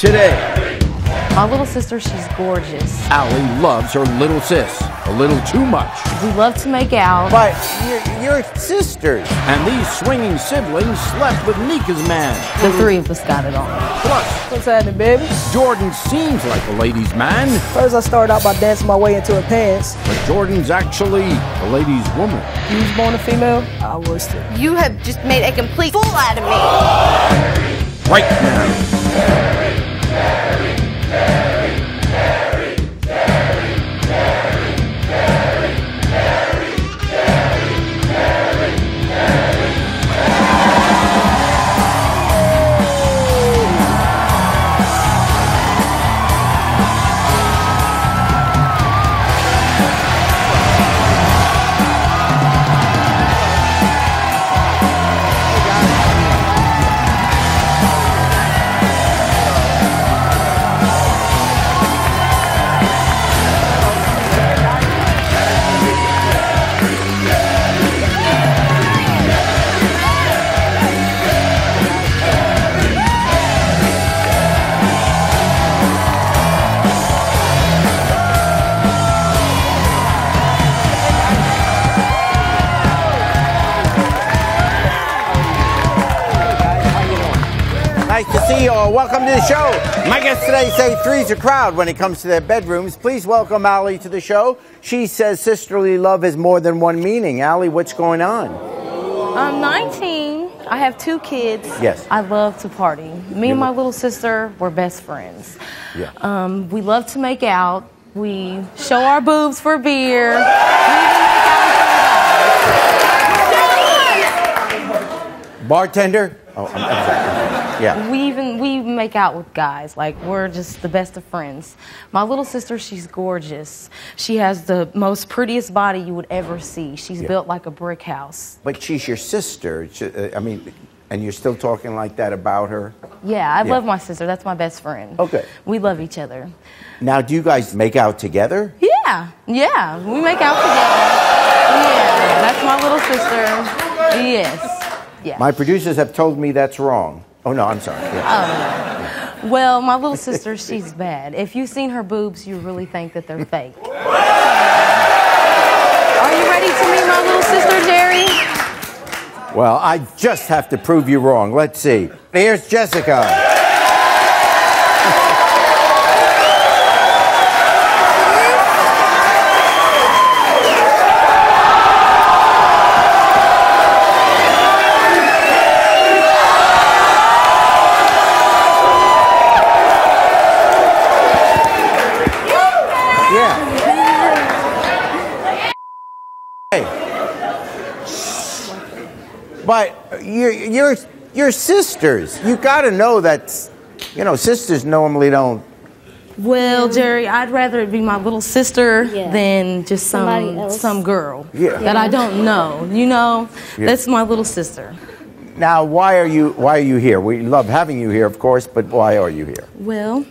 today. My little sister, she's gorgeous. Allie loves her little sis a little too much. We love to make out. But you're sisters. And these swinging siblings slept with Nneka's man. The three of us got it on. Plus, what's happening, baby? Jordan seems like a ladies' man. First, I started out by dancing my way into her pants. But Jordan's actually a ladies' woman. You was born a female? I was too. You have just made a complete fool out of me. Right now. Nice to see you all. Welcome to the show. My guests today say three's a crowd when it comes to their bedrooms. Please welcome Allie to the show. She says sisterly love has more than one meaning. Allie, what's going on? I'm 19. I have 2 kids. Yes. I love to party. Me and my little sister, we're best friends. Yeah. We love to make out. We show our boobs for beer. Bartender? Oh, I'm sorry. Yeah. We even make out with guys. Like, we're just the best of friends. My little sister, she's gorgeous. She has the most prettiest body you would ever see. She's built like a brick house. But she's your sister. I mean, and you're still talking like that about her? Yeah, I love my sister. That's my best friend. Okay. We love each other. Now, do you guys make out together? Yeah, we make out together. Yeah, that's my little sister. Yes. Yeah. My producers have told me that's wrong. Oh, no, I'm sorry. Yeah. Oh, no. Well, my little sister, she's bad. If you've seen her boobs, you really think that they're fake. Are you ready to meet my little sister, Jerry? Well, I just have to prove you wrong. Let's see. Here's Jessica. But you're sisters. You got to know that, you know, sisters normally don't. Well, Jerry, I'd rather it be my little sister than just some girl that I don't know. You know, that's my little sister. Now, why are you here? We love having you here, of course, but why are you here? Well,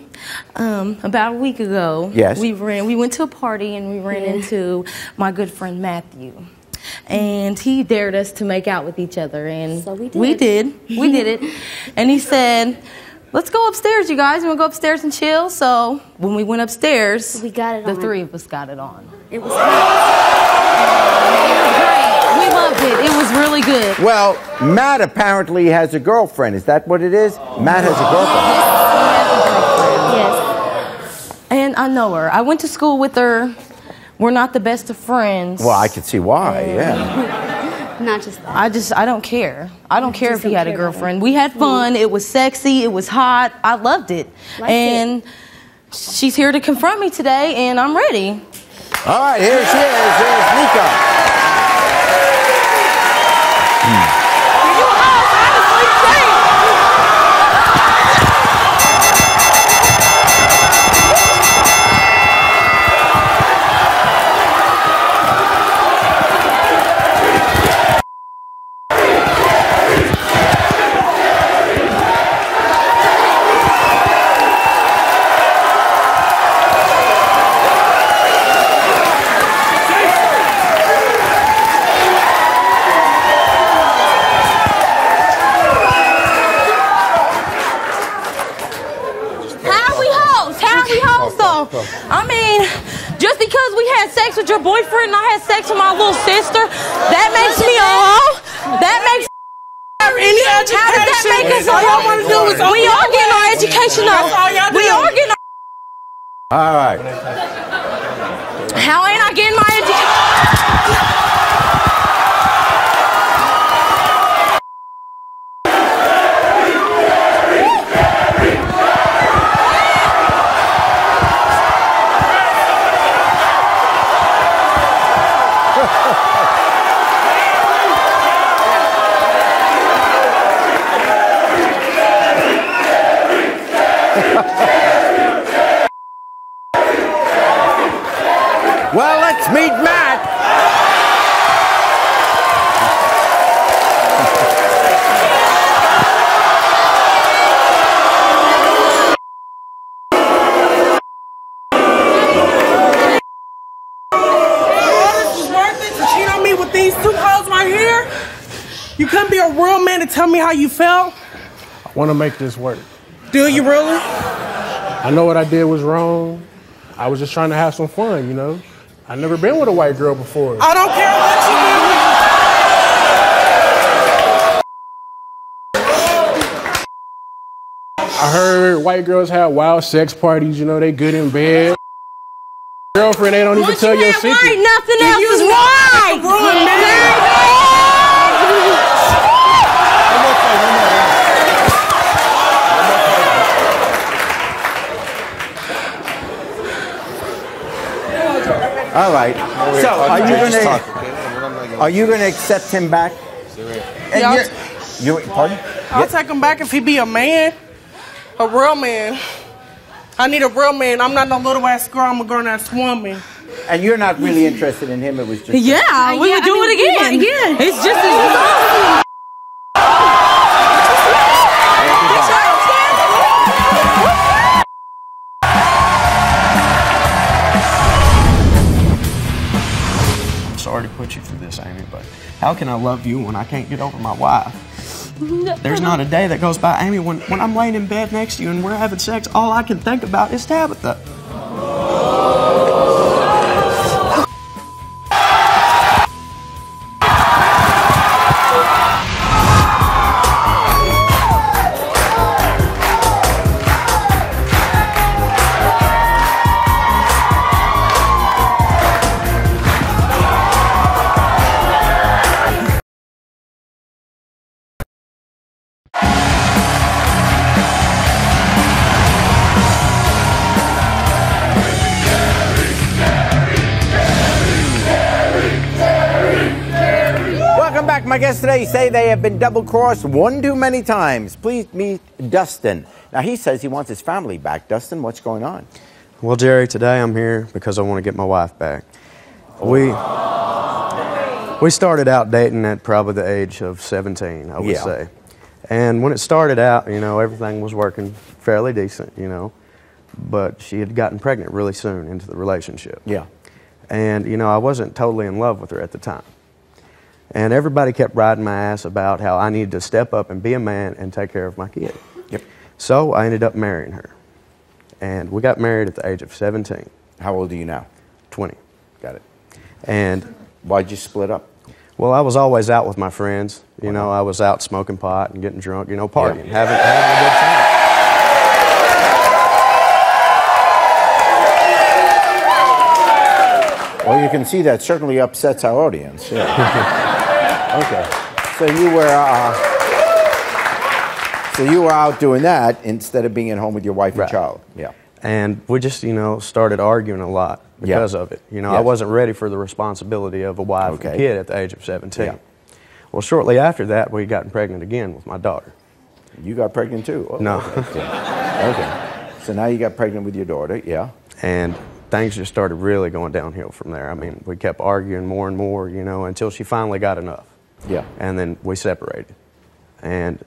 about a week ago, we went to a party and we ran into my good friend Matthew. And he dared us to make out with each other, and so we did it. And he said, let's go upstairs, you guys. You want to go upstairs and chill? So when we went upstairs, we got it the on. 3 of us got it on. It was great. We loved it. It was really good. Well, Matt apparently has a girlfriend. Is that what it is? Matt has a girlfriend. Yes. And I know her. I went to school with her. We're not the best of friends. Well, I can see why, yeah. Not just that. I don't care. I don't care if he had a girlfriend. We had fun. It was sexy. It was hot. I loved it. And she's here to confront me today, and I'm ready. All right, here she is. Here's Nneka. Just because we had sex with your boyfriend and I had sex with my little sister, that makes me a hoe? That makes any education? How does that make us a all y'all want to do is We are getting our education up. We are getting our... All right. How ain't I getting my education? Well, let's meet Matt. Cheat on me with these two hoes right here? You couldn't be a real man to tell me how you felt? I want to make this work. Do you really? I know what I did was wrong. I was just trying to have some fun, you know? I've never been with a white girl before. I don't care what you do. I heard white girls have wild sex parties, you know, they good in bed. Girlfriend, they don't even tell your secret. Right, nothing else is right. All right. So, are you gonna accept him back? And pardon? I'll take him back if he be a man, a real man. I need a real man. I'm not no little ass girl. I'm a grown ass woman. And you're not really interested in him. It was just we would do it again. It's just as awesome. Sorry to put you through this, Amy, but how can I love you when I can't get over my wife? There's not a day that goes by, Amy, when I'm laying in bed next to you and we're having sex, all I can think about is Tabitha. My guests today say they have been double-crossed one too many times. Please meet Dustin. Now, he says he wants his family back. Dustin, what's going on? Well, Jerry, today I'm here because I want to get my wife back. We started out dating at probably the age of 17, I would say. And when it started out, you know, everything was working fairly decent, you know. But she had gotten pregnant really soon into the relationship. Yeah. And, you know, I wasn't totally in love with her at the time. And everybody kept riding my ass about how I needed to step up and be a man and take care of my kid. Yep. So I ended up marrying her. And we got married at the age of 17. How old are you now? 20. Got it. And why'd you split up? Well, I was always out with my friends. You know, I was out smoking pot and getting drunk, you know, partying, having a good time. Well, you can see that certainly upsets our audience. Yeah. Okay. So you were out doing that instead of being at home with your wife and child. Yeah. And we just, you know, started arguing a lot because of it. You know, I wasn't ready for the responsibility of a wife and kid at the age of 17. Yeah. Well, shortly after that, we got pregnant again with my daughter. You got pregnant too? Oh, no. Okay. So now you got pregnant with your daughter, yeah. And things just started really going downhill from there. I mean, we kept arguing more and more, you know, until she finally got enough. Yeah. And then we separated. And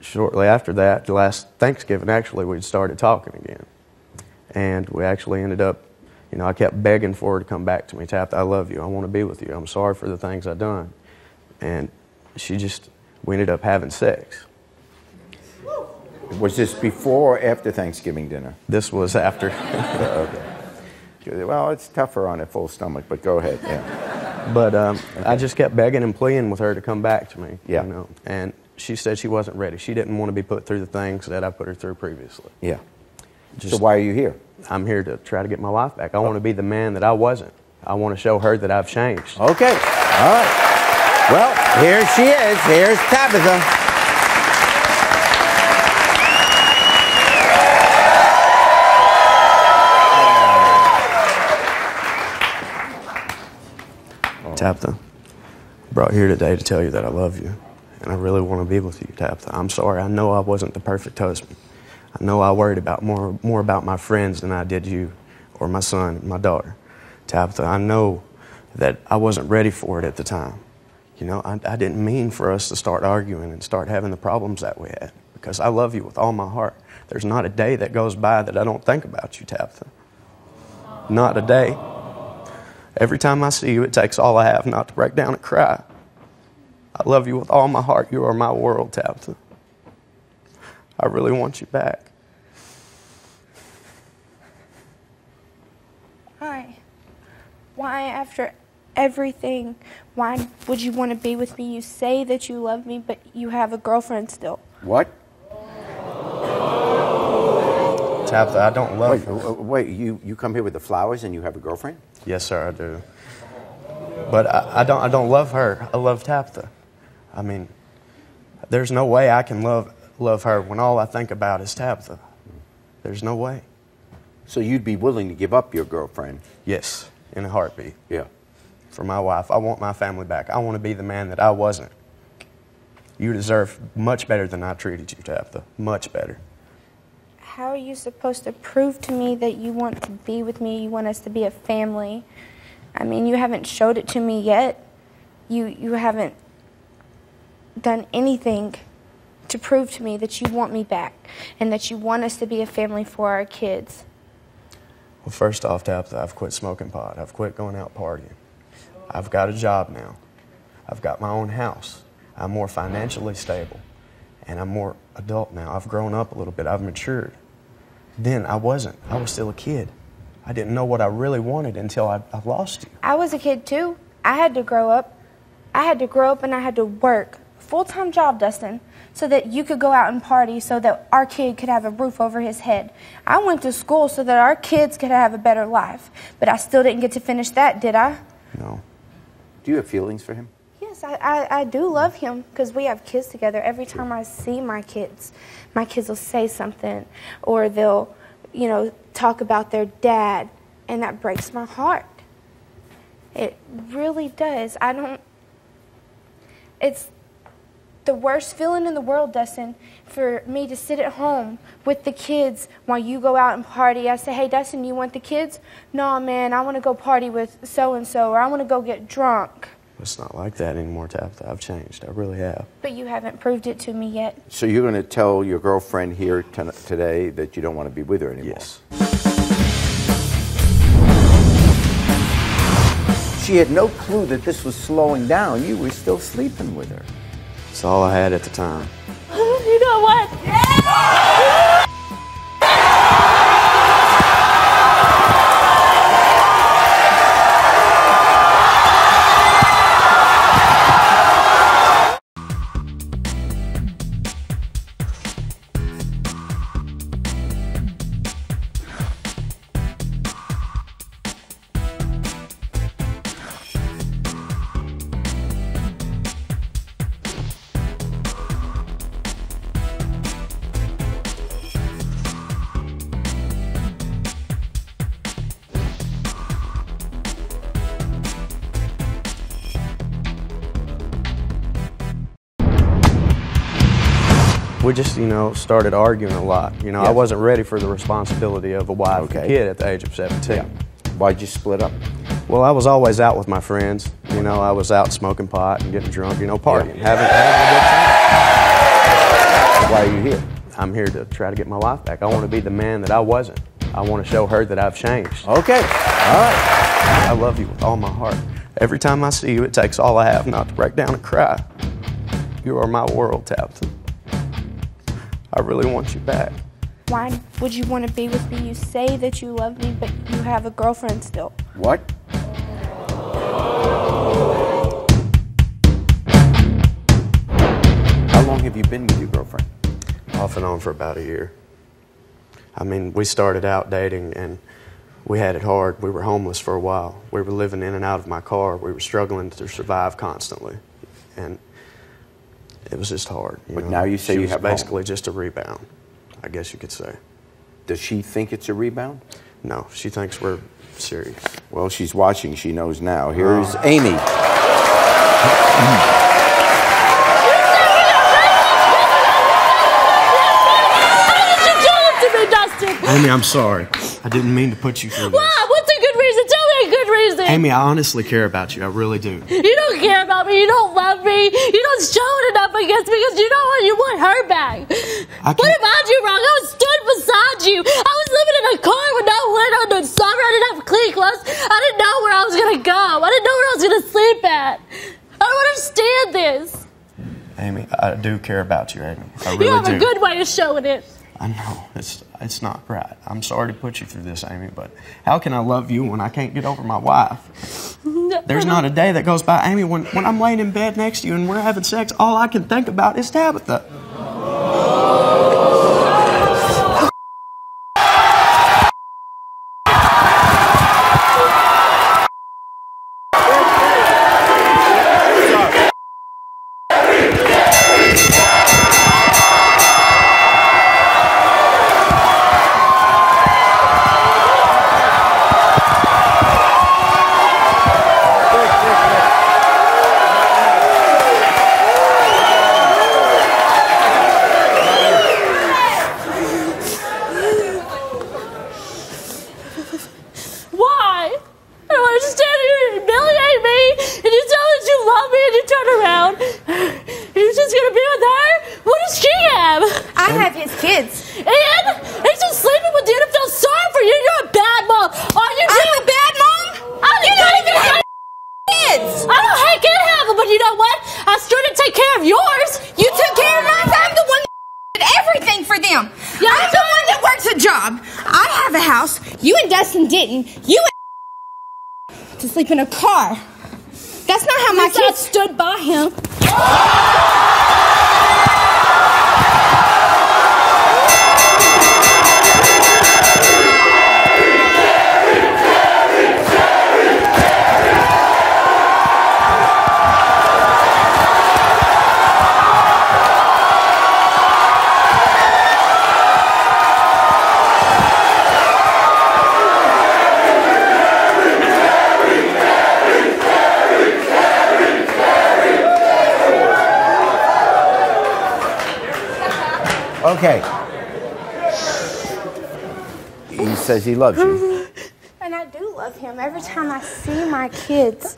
shortly after that, last Thanksgiving, actually, we started talking again. And we actually ended up, you know, I kept begging for her to come back to me. Taft, I love you. I want to be with you. I'm sorry for the things I've done. And we ended up having sex. Was this before or after Thanksgiving dinner? This was after. Okay. Well, it's tougher on a full stomach, but go ahead. Yeah. But I just kept begging and pleading with her to come back to me. Yeah. You know? And she said she wasn't ready. She didn't want to be put through the things that I put her through previously. Yeah. So why are you here? I'm here to try to get my life back. I want to be the man that I wasn't. I want to show her that I've changed. Okay. All right. Well, here she is. Here's Tabitha. Tabitha, brought here today to tell you that I love you, and I really want to be with you, Tabitha. I'm sorry. I know I wasn't the perfect husband. I know I worried about more about my friends than I did you or my son and my daughter. Tabitha, I know that I wasn't ready for it at the time. You know, I didn't mean for us to start arguing and start having the problems that we had, because I love you with all my heart. There's not a day that goes by that I don't think about you, Tabitha. Not a day. Every time I see you, it takes all I have not to break down and cry. I love you with all my heart. You are my world, Tabitha. I really want you back. Why, after everything, why would you want to be with me? You say that you love me, but you have a girlfriend still. What? Tabitha, I don't love her. Wait, you come here with the flowers and you have a girlfriend? Yes, sir, I do. But I don't love her. I love Tabitha. I mean, there's no way I can love her when all I think about is Tabitha. There's no way. So you'd be willing to give up your girlfriend? Yes, in a heartbeat. Yeah. For my wife. I want my family back. I want to be the man that I wasn't. You deserve much better than I treated you, Tabitha. Much better. How are you supposed to prove to me that you want to be with me, you want us to be a family? I mean, you haven't showed it to me yet. You haven't done anything to prove to me that you want me back and that you want us to be a family for our kids. Well, first off, Tabitha, I've quit smoking pot. I've quit going out partying. I've got a job now. I've got my own house. I'm more financially stable. And I'm more adult now. I've grown up a little bit. I've matured. Then I wasn't. I was still a kid. I didn't know what I really wanted until I lost you. I was a kid too. I had to grow up. I had to grow up and I had to work. Full-time job, Dustin, so that you could go out and party, so that our kid could have a roof over his head. I went to school so that our kids could have a better life. But I still didn't get to finish that, did I? No. Do you have feelings for him? Yes, I do love him because we have kids together. Every time I see my kids will say something or they'll, you know, talk about their dad, and that breaks my heart. It really does. It's the worst feeling in the world, Dustin, for me to sit at home with the kids while you go out and party. I say, hey, Dustin, you want the kids? No, man, I want to go party with so-and-so, or I want to go get drunk. It's not like that anymore, Tabitha. I've changed. I really have. But you haven't proved it to me yet. So you're going to tell your girlfriend here today that you don't want to be with her anymore? Yes. She had no clue that this was slowing down. You were still sleeping with her. It's all I had at the time. You know what? We just, you know, started arguing a lot. You know, Yes. I wasn't ready for the responsibility of a wife and Okay. kid at the age of 17. Yeah. Why'd you split up? Well, I was always out with my friends. You know, I was out smoking pot and getting drunk, you know, partying, Yeah. having a good time. Why are you here? I'm here to try to get my life back. I want to be the man that I wasn't. I want to show her that I've changed. Okay. All right. I love you with all my heart. Every time I see you, it takes all I have not to break down and cry. You are my world, Tabitha. I really want you back. Why would you want to be with me? You say that you love me, but you have a girlfriend still. What? How long have you been with your girlfriend? Off and on for about a year. I mean, we started out dating and we had it hard. We were homeless for a while. We were living in and out of my car. We were struggling to survive constantly. And it was just hard. But now you say you have basically just a rebound, I guess you could say. Does she think it's a rebound? No, she thinks we're serious. Well, she's watching. She knows now. Here's Amy. Amy, I'm sorry. I didn't mean to put you through this. Why? What's a good reason? Tell me a good reason. Amy, I honestly care about you. I really do. You don't care about me. You don't love me. You don't show it enough, I guess, because you know what? You want her back. What if I do wrong? I was stood beside you. I was living in a car with no window, no summer. I didn't have clean clothes. I didn't know where I was going to go. I didn't know where I was going to sleep at. I don't understand this. Amy, I do care about you, Amy. I really do. You have a good way of showing it. I know, it's not right. I'm sorry to put you through this, Amy, but how can I love you when I can't get over my wife? There's not a day that goes by, Amy, when I'm laying in bed next to you and we're having sex, all I can think about is Tabitha. To sleep in a car. That's not how my kids stood by him. Okay. He says he loves you. And I do love him. Every time I see my kids,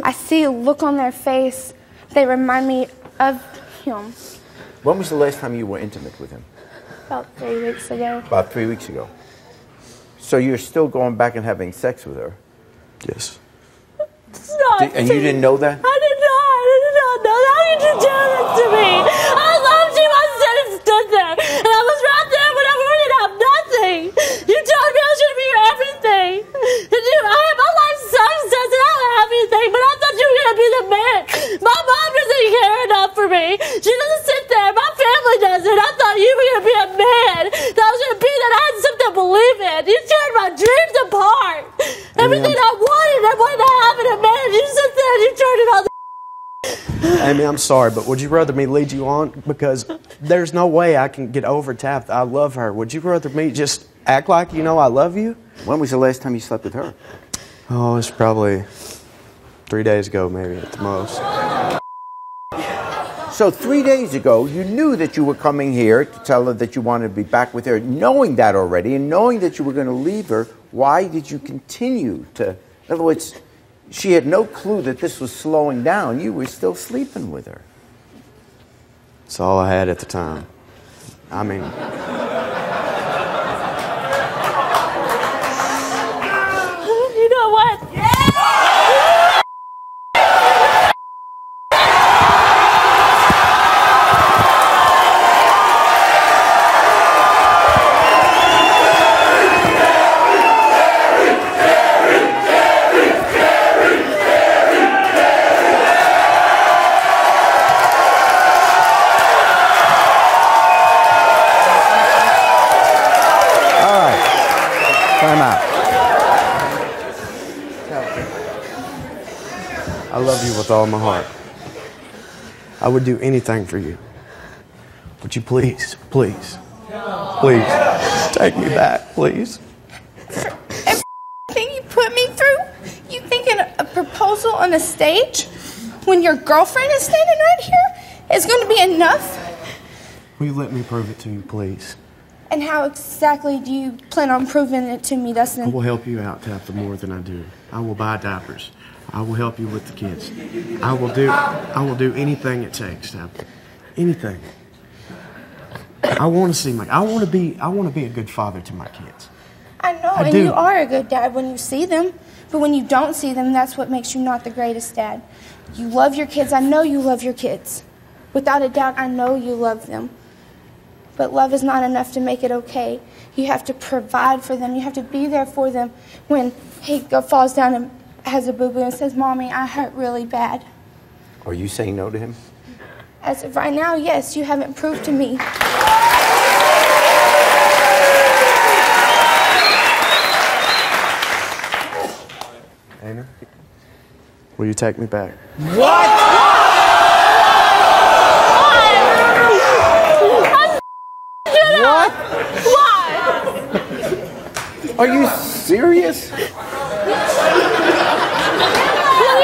I see a look on their face. They remind me of him. When was the last time you were intimate with him? About 3 weeks ago. About 3 weeks ago. So you're still going back and having sex with her? Yes. And you didn't know that? I did not know that. How did you do this to me? I loved you. I said and stood there. And I was right there whenever we didn't have nothing. You told me I was going to be your everything. My life sucks, doesn't have everything, but I thought you were going to be the man. My mom doesn't care enough for me. She doesn't sit there. My family doesn't. I thought you were going to be a man. That was going to be that I had something to believe in. You turned my dreams apart. Everything I wanted to have in a man. You sit there and you turned it all. Amy, I'm sorry, but would you rather me lead you on? Because there's no way I can get over Tabitha. I love her. Would you rather me just act like you know I love you? When was the last time you slept with her? Oh, it's probably 3 days ago, maybe at the most. So 3 days ago, you knew that you were coming here to tell her that you wanted to be back with her. Knowing that already and knowing that you were going to leave her, why did you continue to... In other words, she had no clue that this was slowing down. You were still sleeping with her. It's all I had at the time. I mean... You know what? I love you with all my heart. I would do anything for you. Would you please, please, please take me back, please? Everything you put me through, you thinking a proposal on a stage when your girlfriend is standing right here is going to be enough? Will you let me prove it to you, please? And how exactly do you plan on proving it to me, Dustin? I will help you out, Tabitha, more than I do. I will buy diapers. I will help you with the kids. I will do anything it takes, Tabitha. Anything. I want to see I want to be a good father to my kids. I know, and you are a good dad when you see them. But when you don't see them, that's what makes you not the greatest dad. You love your kids. I know you love your kids. Without a doubt, I know you love them. But love is not enough to make it okay. You have to provide for them. You have to be there for them when he falls down and has a boo-boo and says, Mommy, I hurt really bad. Are you saying no to him? As of right now, yes, you haven't proved to me. Anna, will you take me back? What? What? Why? Are you serious? You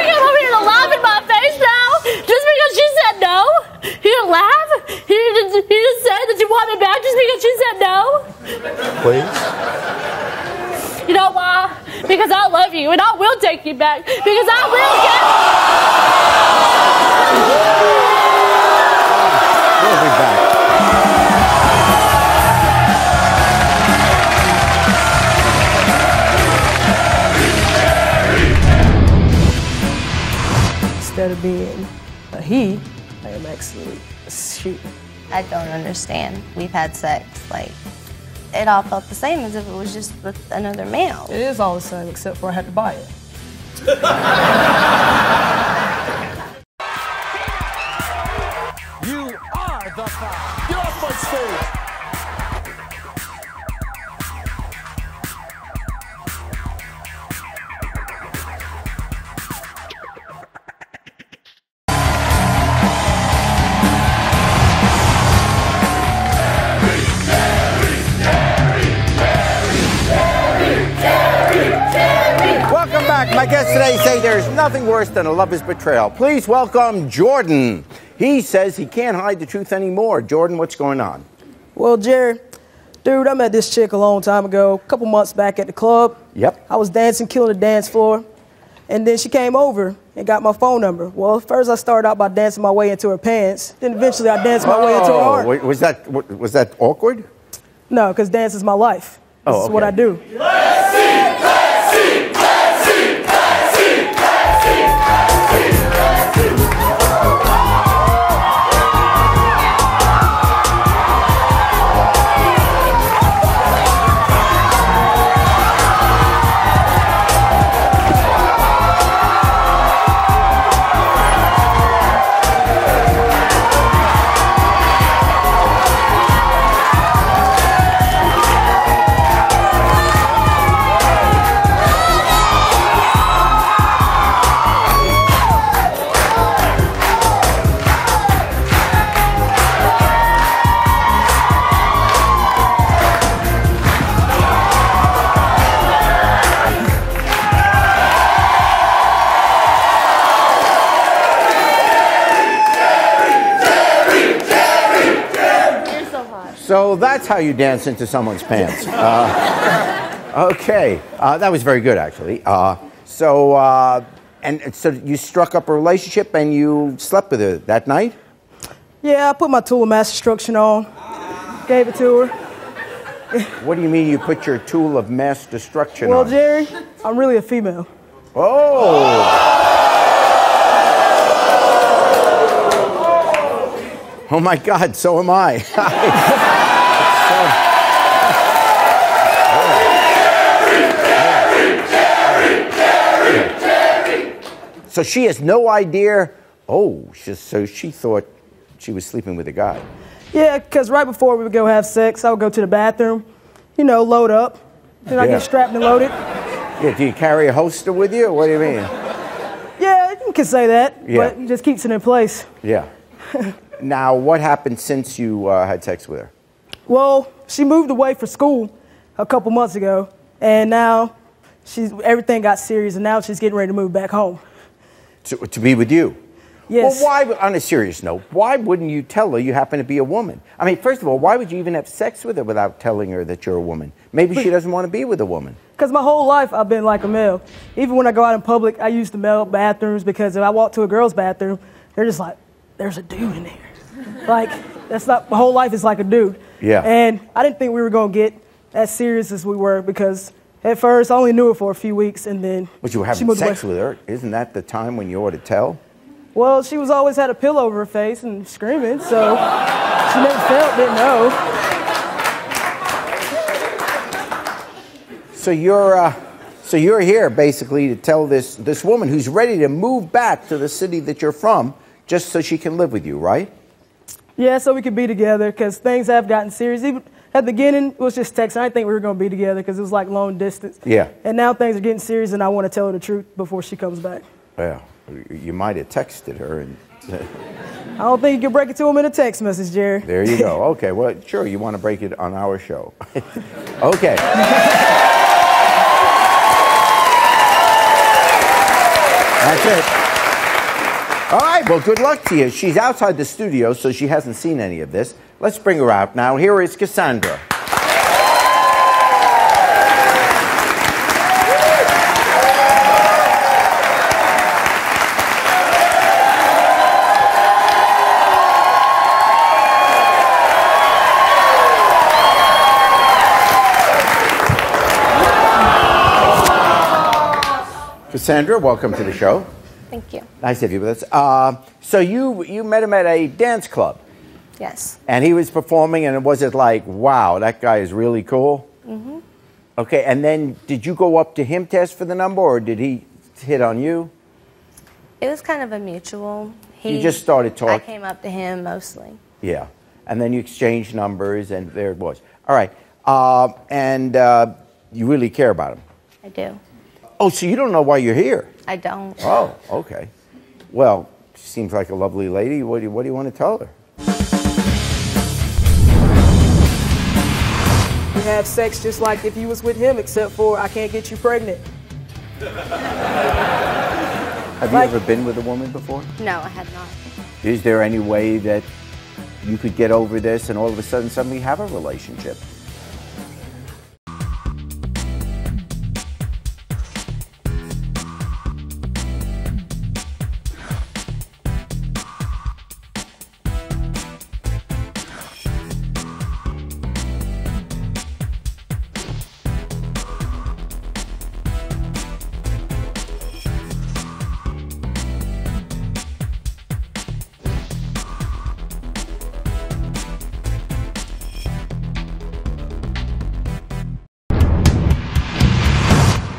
come over here to laugh in my face now? Just because she said no? You didn't laugh? You just said that you want me back just because she said no? Please? You know why? Because I love you and I will take you back. Because I will get... We'll be back. Instead of being a he, I am actually a she. I don't understand. We've had sex, like, it all felt the same as if it was just with another male. It is all the same, except for I had to buy it. You are the Fire. Get off my stage. Welcome back. My guests today say there's nothing worse than a lover's betrayal. Please welcome Jordan. He says he can't hide the truth anymore. Jordan, what's going on? Well, Jerry, dude, I met this chick a long time ago, a couple months back at the club. Yep. I was dancing, killing the dance floor, and then she came over and got my phone number. Well, first I started out by dancing my way into her pants. Then eventually I danced my way into her heart. Was that awkward? No, because dance is my life. This is what I do. So that's how you dance into someone's pants. Okay, that was very good, actually. So you struck up a relationship and you slept with her that night? Yeah, I put my tool of mass destruction on, gave it to her. What do you mean you put your tool of mass destruction on? Well, Jerry, I'm really a female. Oh! Oh my God, so am I. So she has no idea. Oh, so she thought she was sleeping with a guy. Yeah, because right before we would go have sex, I would go to the bathroom, load up. Then I get strapped and loaded. Yeah, do you carry a holster with you, or what do you mean? Yeah, you can say that, Yeah. but it just keeps it in place. Yeah. Now, what happened since you had sex with her? Well, she moved away for school a couple months ago, and now everything got serious, and now she's getting ready to move back home. To be with you? Yes. Well, why, on a serious note, why wouldn't you tell her you happen to be a woman? I mean, first of all, why would you even have sex with her without telling her that you're a woman? Maybe she doesn't want to be with a woman. Because my whole life I've been like a male. Even when I go out in public, I use the male bathrooms because if I walk to a girl's bathroom, they're just like, there's a dude in there. Like, that's not, my whole life is like a dude. Yeah. And I didn't think we were going to get as serious as we were because at first I only knew her for a few weeks and then But you were having sex with her. Isn't that the time when you ought to tell? Well, she was always had a pillow over her face and screaming, so she never felt, didn't know. So you're here basically to tell this woman who's ready to move back to the city that you're from just so she can live with you, right? Yeah, so we could be together because things have gotten serious. Even at the beginning, it was just texting. I didn't think we were going to be together because it was like long distance. Yeah. And now things are getting serious, and I want to tell her the truth before she comes back. Yeah. You might have texted her and... I don't think you can break it to him in a text message, Jerry. There you go. Okay, well, sure, you want to break it on our show. Okay. That's it. All right, well, good luck to you. She's outside the studio, so she hasn't seen any of this. Let's bring her out now. Here is Cassandra. Cassandra, welcome to the show. Thank you. Nice to have you with us. So you met him at a dance club. Yes. And he was performing, and was it like, wow, that guy is really cool? Mm-hmm. Okay, and then did you go up to him to ask for the number, or did he hit on you? It was kind of a mutual. You just started talking? I came up to him mostly. Yeah, and then you exchanged numbers, and there it was. All right, and you really care about him? I do. Oh, so you don't know why you're here? I don't. Oh, okay. Well, she seems like a lovely lady. What do you want to tell her? We have sex just like if you was with him, except for I can't get you pregnant. Have you ever been with a woman before? No, I had not. Is there any way that you could get over this and all of a sudden suddenly have a relationship?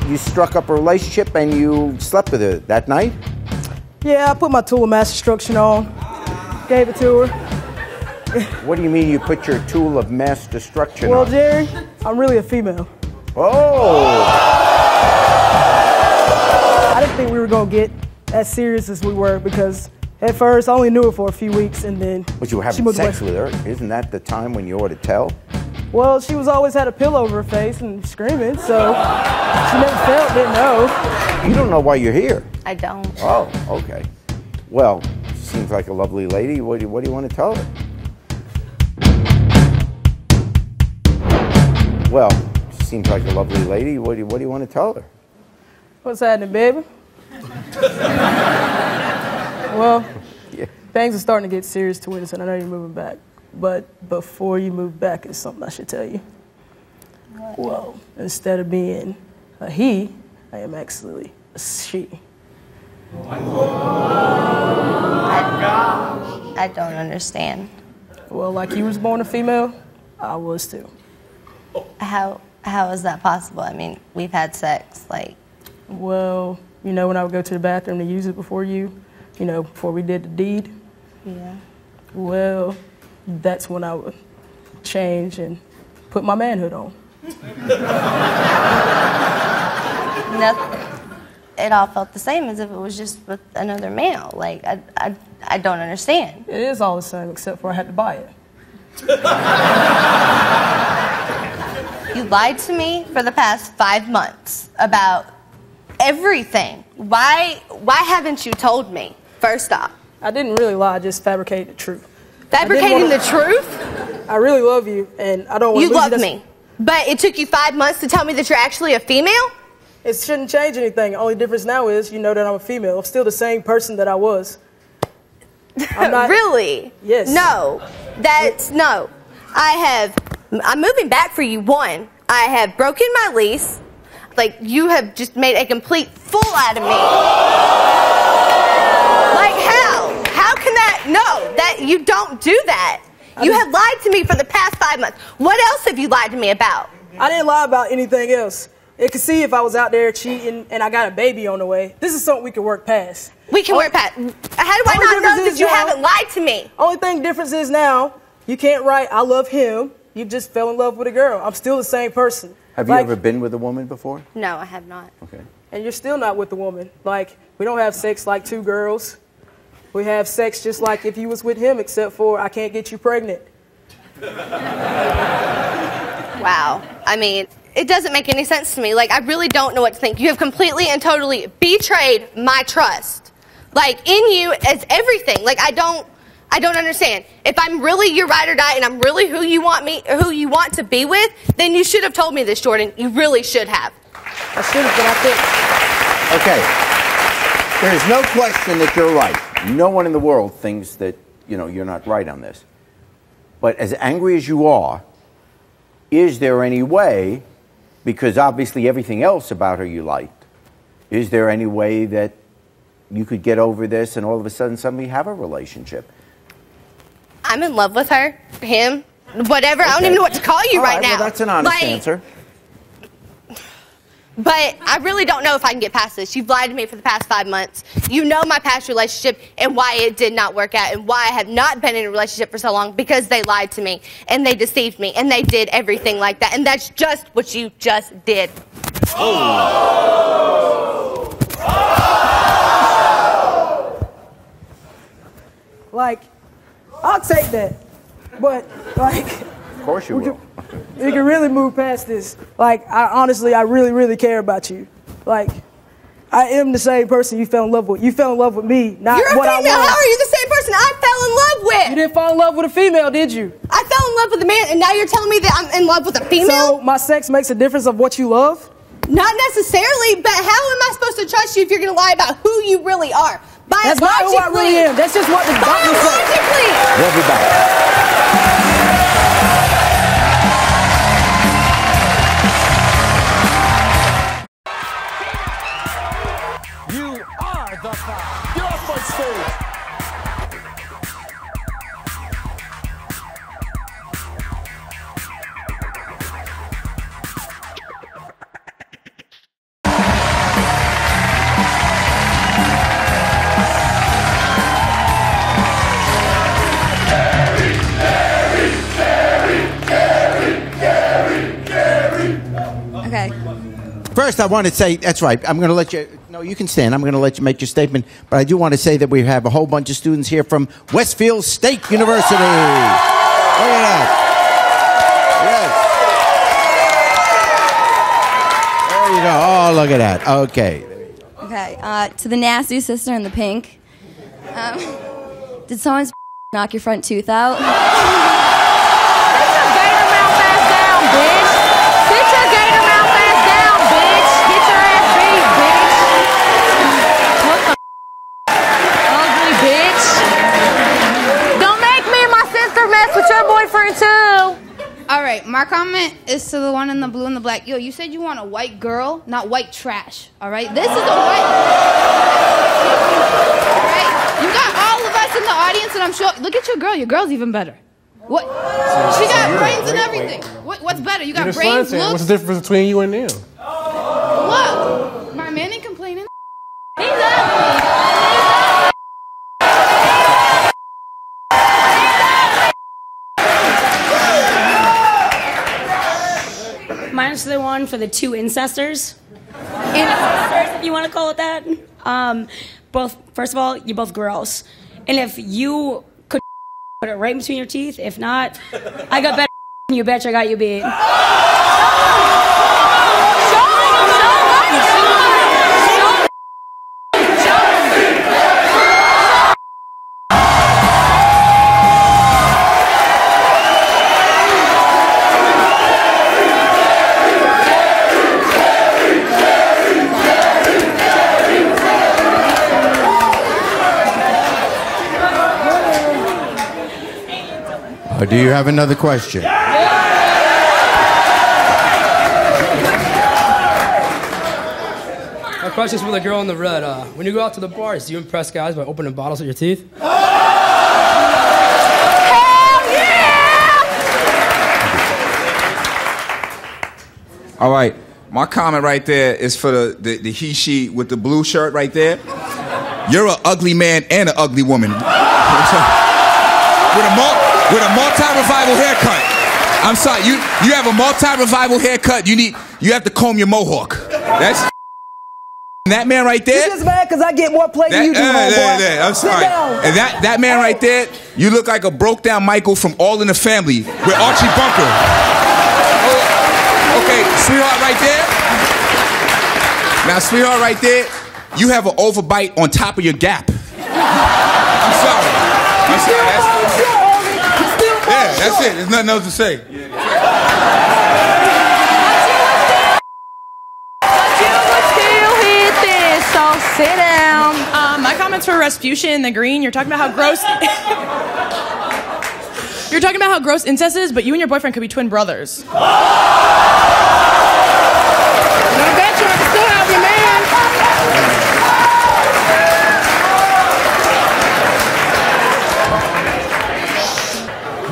You struck up a relationship and you slept with her that night? Yeah, I put my tool of mass destruction on, gave it to her. What do you mean you put your tool of mass destruction Well, on? Jerry, I'm really a female. Oh! I didn't think we were going to get as serious as we were because at first I only knew her for a few weeks and then But you were having sex with her. Isn't that the time when you ought to tell? Well, she was always had a pillow over her face and screaming, so she never felt, didn't know. You don't know why you're here? I don't. Oh, okay. Well, she seems like a lovely lady. What do you want to tell her? Well, she seems like a lovely lady. What do you want to tell her? What's happening, baby? Well, things are starting to get serious to witness, and I know you're moving back. But before you move back is something I should tell you. Well, instead of being a he, I am actually a she. I don't understand. Well, like you was born a female, I was too. How is that possible? I mean, we've had sex, like... Well, you know when I would go to the bathroom to use it before before we did the deed? Yeah. Well, that's when I would change and put my manhood on. nothing. It all felt the same as if it was just with another male. Like, I don't understand. It is all the same, except for I had to buy it. You lied to me for the past 5 months about everything. Why haven't you told me, first off? I didn't really lie, I just fabricated the truth. Fabricating the truth? I really love you, and I don't want to lose you. You love me, but it took you 5 months to tell me that you're actually a female? It shouldn't change anything. The only difference now is you know that I'm a female. I'm still the same person that I was. I'm not, really? Yes. No. No. I'm moving back for you, one. I have broken my lease. Like, you have just made a complete fool out of me. Like, how? How can that? No, that you don't do that. You have lied to me for the past 5 months. What else have you lied to me about? I didn't lie about anything else. It could see if I was out there cheating and I got a baby on the way. This is something we can work past. We can work past. How do I not know that you haven't lied to me? Only thing difference is now, you can't write, I love him. You just fell in love with a girl. I'm still the same person. Have you ever been with a woman before? No, I have not. Okay. And you're still not with the woman. Like, we don't have sex like two girls. We have sex just like if you was with him, except for I can't get you pregnant. Wow. I mean, it doesn't make any sense to me. Like, I really don't know what to think. You have completely and totally betrayed my trust. Like, in you as everything. Like, I don't understand. If I'm really your ride or die and I'm really who you want to be with, then you should have told me this, Jordan. You really should have. I should have, but I Okay. think. There's no question that you're right. No one in the world thinks that, you're not right on this. But as angry as you are, is there any way, because obviously everything else about her you liked, is there any way that you could get over this and all of a sudden suddenly have a relationship? I'm in love with her, him, whatever. Okay. I don't even know what to call you right now. Well, that's an honest answer. But I really don't know if I can get past this. You've lied to me for the past 5 months. You know my past relationship and why it did not work out and why I have not been in a relationship for so long, because they lied to me and they deceived me and they did everything like that. And that's just what you just did. Oh. Like, I'll take that. But, like... Of course you will. You can really move past this. Like, I really, really care about you. Like, I am the same person you fell in love with. You fell in love with me, not what I want. You're a female. How are you the same person I fell in love with? You didn't fall in love with a female, did you? I fell in love with a man, and now you're telling me that I'm in love with a female? So my sex makes a difference of what you love? Not necessarily, but how am I supposed to trust you if you're going to lie about who you really are? That's not who I really am. That's just what the doctor said. We'll be back. First, I want to say, that's right, I'm going to let you, no, you can stand. I'm going to let you make your statement, but I do want to say that we have a whole bunch of students here from Westfield State University. Look at that. Yes. There you go. Oh, look at that. Okay. Okay, to the nasty sister in the pink. Did someone knock your front tooth out? Sit your gator mouth ass down, bitch. Sit your gator mouth ass down, bitch. Get your ass beat, bitch. What the ugly bitch. Don't make me and my sister mess with your boyfriend too. All right, my comment is to the one in the blue and the black. Yo, you said you want a white girl, not white trash. All right, this is a white. All right, you got all of us in the audience, and I'm sure. Look at your girl. Your girl's even better. What? She got brains and everything. What's better? You got brains, looks. What's the difference between you and them? Look, my man ain't complaining. He's ugly. Minus the one for the two incestors. Sisters, if you want to call it that. First of all, you're both gross. And if you could put it right between your teeth, if not, I got better than you, bitch. I got you beat. Do you have another question? My question's for the girl in the red. When you go out to the bars, do you impress guys by opening bottles with your teeth? Hell yeah! All right, my comment right there is for the he, she with the blue shirt right there. You're an ugly man and an ugly woman. With a multi-revival haircut. I'm sorry, you have a multi-revival haircut. You have to comb your mohawk. That's that man right there. You just mad because I get more play than you do, homeboy. I'm sorry. And that man right there, you look like a broke down Michael from All in the Family with Archie Bunker. Okay, sweetheart right there. Now, sweetheart right there, you have an overbite on top of your gap. I'm sorry. Yeah, that's it. There's nothing else to say. But you would still hit this, so sit down. My comments for Rasputin, the green, you're talking about how gross... You're talking about how gross incest is, but you and your boyfriend could be twin brothers. I bet you I can still have your man.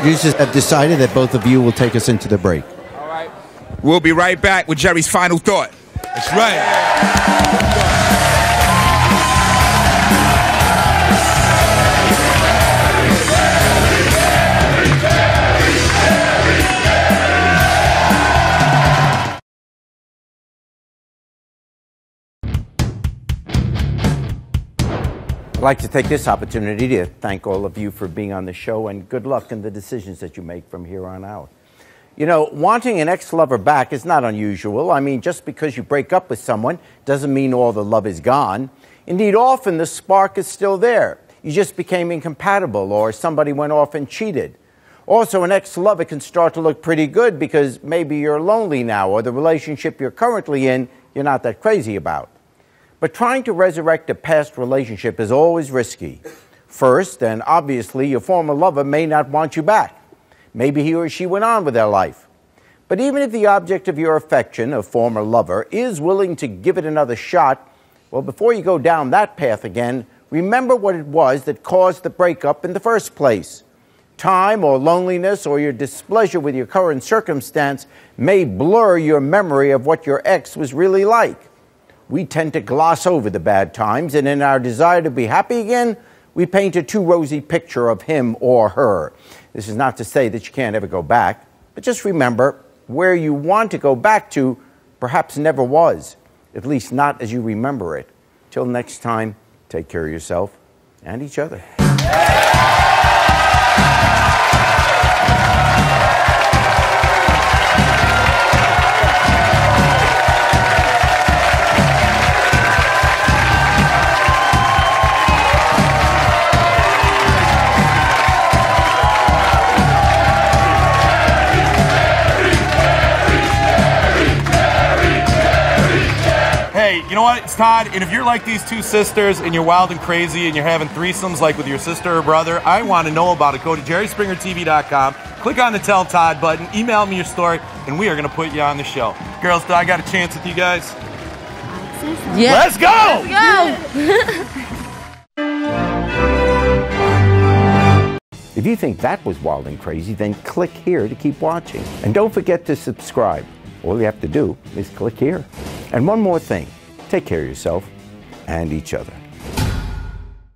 Producers have decided that both of you will take us into the break. All right. We'll be right back with Jerry's final thought. That's right. I'd like to take this opportunity to thank all of you for being on the show, and good luck in the decisions that you make from here on out. You know, wanting an ex-lover back is not unusual. I mean, just because you break up with someone doesn't mean all the love is gone. Indeed, often the spark is still there. You just became incompatible, or somebody went off and cheated. Also, an ex-lover can start to look pretty good because maybe you're lonely now, or the relationship you're currently in, you're not that crazy about. But trying to resurrect a past relationship is always risky. First, and obviously, your former lover may not want you back. Maybe he or she went on with their life. But even if the object of your affection, a former lover, is willing to give it another shot, well, before you go down that path again, remember what it was that caused the breakup in the first place. Time or loneliness or your displeasure with your current circumstance may blur your memory of what your ex was really like. We tend to gloss over the bad times, and in our desire to be happy again, we paint a too rosy picture of him or her. This is not to say that you can't ever go back, but just remember, where you want to go back to perhaps never was, at least not as you remember it. Till next time, take care of yourself and each other. You know what? It's Todd, and if you're like these two sisters and you're wild and crazy and you're having threesomes like with your sister or brother, I want to know about it. Go to jerryspringertv.com, click on the Tell Todd button, email me your story, and we are going to put you on the show. Girls, do I got a chance with you guys? Yeah. Let's go! If you think that was wild and crazy, then click here to keep watching. And don't forget to subscribe. All you have to do is click here. And one more thing. Take care of yourself and each other.